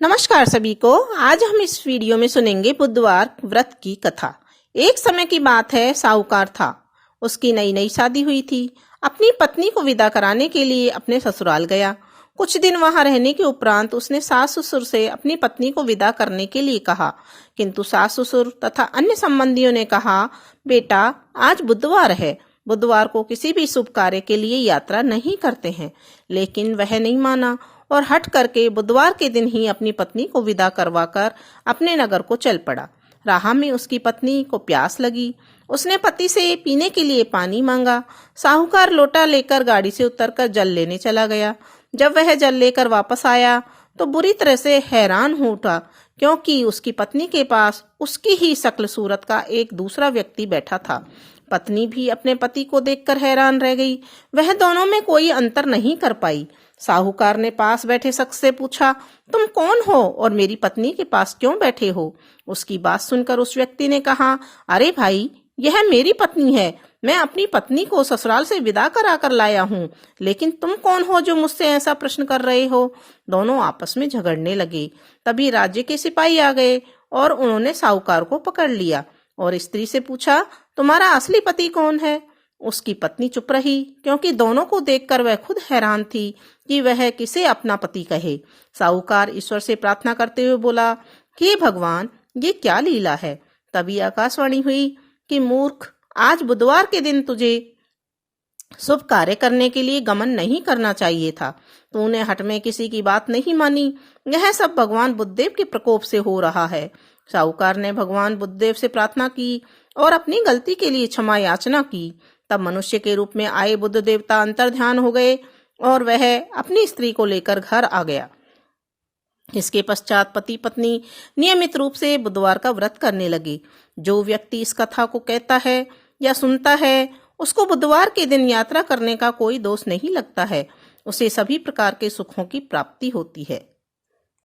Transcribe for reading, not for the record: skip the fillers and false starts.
नमस्कार सभी को। आज हम इस वीडियो में सुनेंगे बुधवार व्रत की कथा। एक समय की बात है, साहूकार था। उसकी नई नई शादी हुई थी। अपनी पत्नी को विदा कराने के लिए अपने ससुराल गया। कुछ दिन वहां रहने के उपरांत उसने सास ससुर से अपनी पत्नी को विदा करने के लिए कहा, किंतु सास ससुर तथा अन्य संबंधियों ने कहा, बेटा आज बुधवार है, बुधवार को किसी भी शुभ कार्य के लिए यात्रा नहीं करते हैं। लेकिन वह नहीं माना और हट करके बुधवार के दिन ही अपनी पत्नी को विदा करवाकर अपने नगर को चल पड़ा। राह में उसकी पत्नी को प्यास लगी। उसने पति से पीने के लिए पानी मांगा। साहूकार लोटा लेकर गाड़ी से उतरकर जल लेने चला गया। जब वह जल लेकर वापस आया तो बुरी तरह से हैरान हो उठा, क्योंकि उसकी पत्नी के पास उसकी ही शक्ल सूरत का एक दूसरा व्यक्ति बैठा था। पत्नी भी अपने पति को देखकर हैरान रह गई। वह दोनों में कोई अंतर नहीं कर पाई। साहूकार ने पास बैठे शख्स से पूछा, तुम कौन हो और मेरी पत्नी के पास क्यों बैठे हो? उसकी बात सुनकर उस व्यक्ति ने कहा, अरे भाई, यह मेरी पत्नी है। मैं अपनी पत्नी को ससुराल से विदा करा कर लाया हूँ, लेकिन तुम कौन हो जो मुझसे ऐसा प्रश्न कर रहे हो? दोनों आपस में झगड़ने लगे। तभी राज्य के सिपाही आ गए और उन्होंने साहूकार को पकड़ लिया और स्त्री से पूछा, तुम्हारा असली पति कौन है? उसकी पत्नी चुप रही, क्योंकि दोनों को देखकर वह खुद हैरान थी कि वह किसे अपना पति कहे। साहूकार ईश्वर से प्रार्थना करते हुए बोला, हे भगवान, ये क्या लीला है? तभी आकाशवाणी हुई कि मूर्ख, आज बुधवार के दिन तुझे शुभ कार्य करने के लिए गमन नहीं करना चाहिए था। तूने हठ में किसी की बात नहीं मानी। यह सब भगवान बुद्धदेव के प्रकोप से हो रहा है। साहूकार ने भगवान बुद्धदेव से प्रार्थना की और अपनी गलती के लिए क्षमा याचना की। तब मनुष्य के रूप में आए बुद्ध देवता अंतर्ध्यान हो गए और वह अपनी स्त्री को लेकर घर आ गया। इसके पश्चात पति पत्नी नियमित रूप से बुधवार का व्रत करने लगे। जो व्यक्ति इस कथा को कहता है या सुनता है, उसको बुधवार के दिन यात्रा करने का कोई दोष नहीं लगता है। उसे सभी प्रकार के सुखों की प्राप्ति होती है।